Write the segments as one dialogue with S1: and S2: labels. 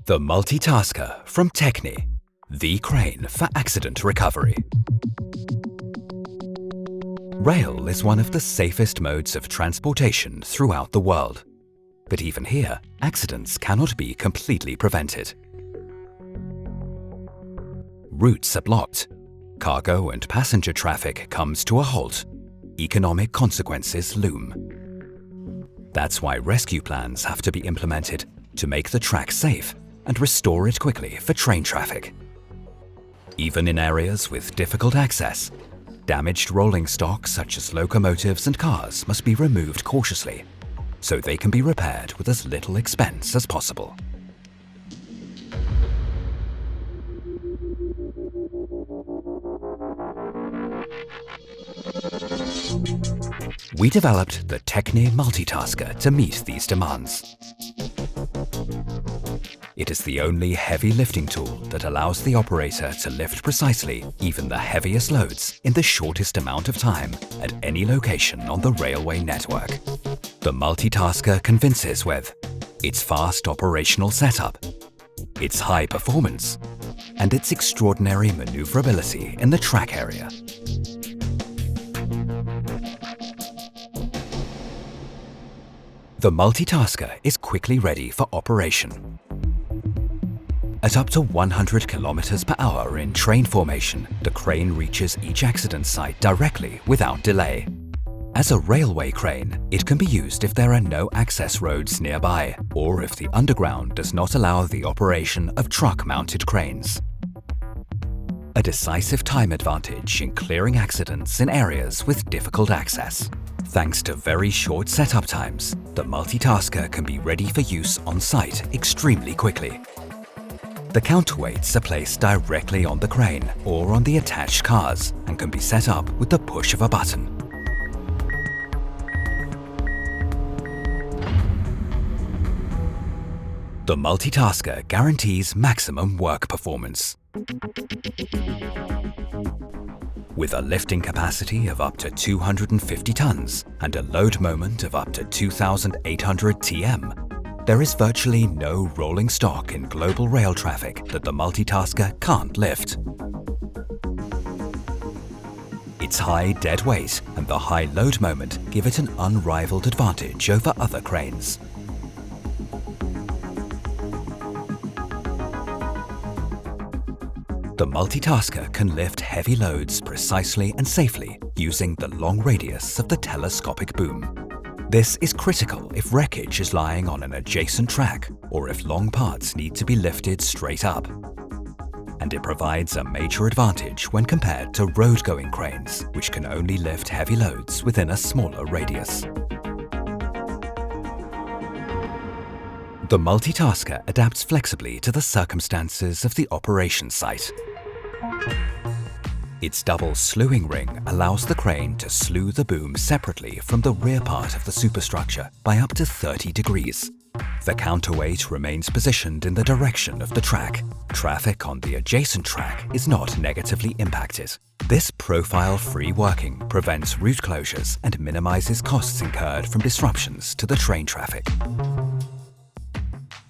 S1: The multitasker from TECHNE, the crane for accident recovery. Rail is one of the safest modes of transportation throughout the world. But even here, accidents cannot be completely prevented. Routes are blocked. Cargo and passenger traffic comes to a halt. Economic consequences loom. That's why rescue plans have to be implemented to make the track safe and restore it quickly for train traffic. Even in areas with difficult access, damaged rolling stock such as locomotives and cars must be removed cautiously, so they can be repaired with as little expense as possible. We developed the TECHNE multitasker to meet these demands. It is the only heavy lifting tool that allows the operator to lift precisely even the heaviest loads in the shortest amount of time at any location on the railway network. The multitasker convinces with its fast operational setup, its high performance, and its extraordinary maneuverability in the track area. The multitasker is quickly ready for operation. At up to 100 km per hour in train formation, the crane reaches each accident site directly without delay. As a railway crane, it can be used if there are no access roads nearby, or if the underground does not allow the operation of truck-mounted cranes. A decisive time advantage in clearing accidents in areas with difficult access. Thanks to very short setup times, the multitasker can be ready for use on site extremely quickly. The counterweights are placed directly on the crane or on the attached cars and can be set up with the push of a button. The multitasker guarantees maximum work performance. With a lifting capacity of up to 250 tons and a load moment of up to 2,800 TM, there is virtually no rolling stock in global rail traffic that the multitasker can't lift. Its high dead weight and the high load moment give it an unrivaled advantage over other cranes. The multitasker can lift heavy loads precisely and safely using the long radius of the telescopic boom. This is critical if wreckage is lying on an adjacent track or if long parts need to be lifted straight up. And it provides a major advantage when compared to road-going cranes, which can only lift heavy loads within a smaller radius. The multitasker adapts flexibly to the circumstances of the operation site. Its double slewing ring allows the crane to slew the boom separately from the rear part of the superstructure by up to 30 degrees. The counterweight remains positioned in the direction of the track. Traffic on the adjacent track is not negatively impacted. This profile-free working prevents route closures and minimizes costs incurred from disruptions to the train traffic.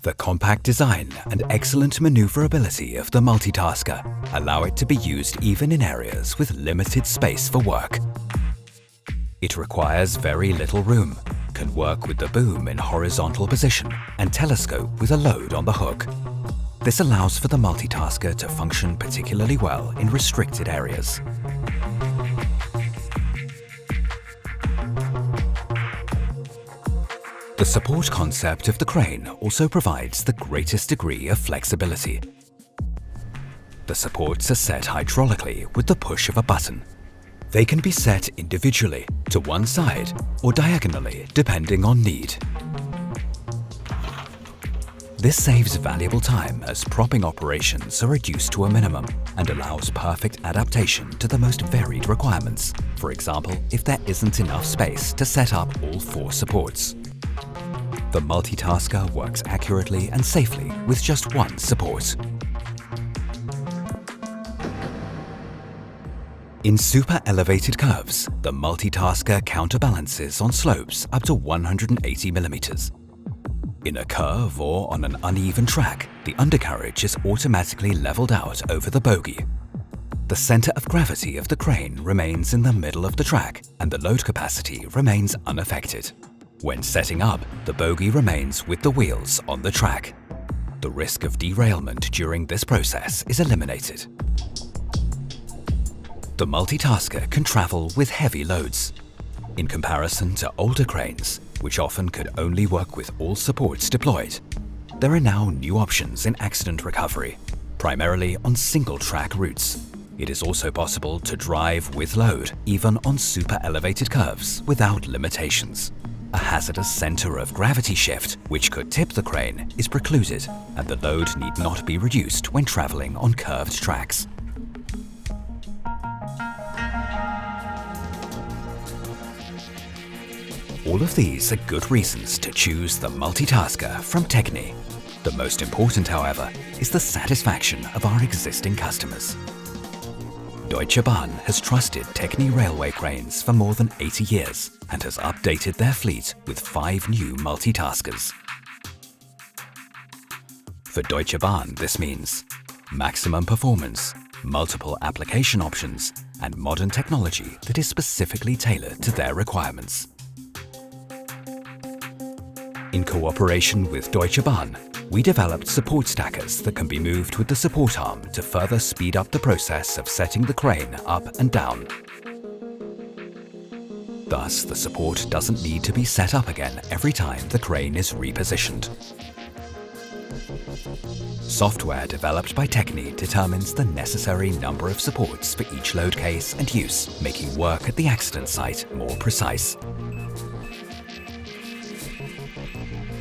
S1: The compact design and excellent maneuverability of the multitasker allow it to be used even in areas with limited space for work. It requires very little room, can work with the boom in horizontal position, and telescope with a load on the hook. This allows for the multitasker to function particularly well in restricted areas. The support concept of the crane also provides the greatest degree of flexibility. The supports are set hydraulically with the push of a button. They can be set individually, to one side, or diagonally, depending on need. This saves valuable time as propping operations are reduced to a minimum and allows perfect adaptation to the most varied requirements. For example, if there isn't enough space to set up all 4 supports. The multitasker works accurately and safely with just one support. In super elevated curves, the multitasker counterbalances on slopes up to 180 millimeters. In a curve or on an uneven track, the undercarriage is automatically leveled out over the bogie. The center of gravity of the crane remains in the middle of the track and the load capacity remains unaffected. When setting up, the bogie remains with the wheels on the track. The risk of derailment during this process is eliminated. The multitasker can travel with heavy loads. In comparison to older cranes, which often could only work with all supports deployed, there are now new options in accident recovery, primarily on single-track routes. It is also possible to drive with load, even on super elevated curves, without limitations. A hazardous center of gravity shift, which could tip the crane, is precluded, and the load need not be reduced when traveling on curved tracks. All of these are good reasons to choose the multitasker from TECHNE. The most important, however, is the satisfaction of our existing customers. Deutsche Bahn has trusted TECHNE railway cranes for more than 80 years and has updated their fleet with 5 new multitaskers. For Deutsche Bahn, this means maximum performance, multiple application options, and modern technology that is specifically tailored to their requirements. In cooperation with Deutsche Bahn, we developed support stackers that can be moved with the support arm to further speed up the process of setting the crane up and down. Thus, the support doesn't need to be set up again every time the crane is repositioned. Software developed by TECHNE determines the necessary number of supports for each load case and use, making work at the accident site more precise.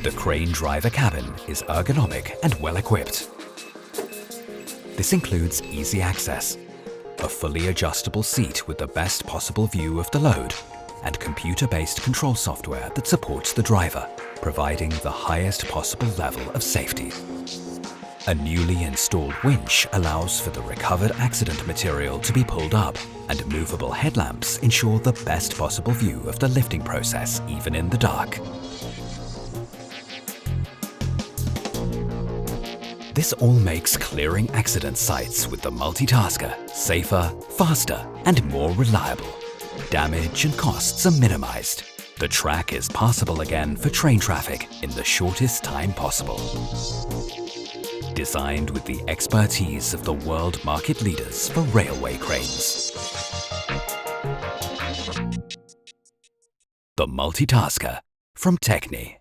S1: The crane driver cabin is ergonomic and well-equipped. This includes easy access, a fully adjustable seat with the best possible view of the load, and computer-based control software that supports the driver, providing the highest possible level of safety. A newly installed winch allows for the recovered accident material to be pulled up, and movable headlamps ensure the best possible view of the lifting process even in the dark. This all makes clearing accident sites with the multitasker safer, faster, and more reliable. Damage and costs are minimized. The track is passable again for train traffic in the shortest time possible. Designed with the expertise of the world market leaders for railway cranes. The multitasker from TECHNE.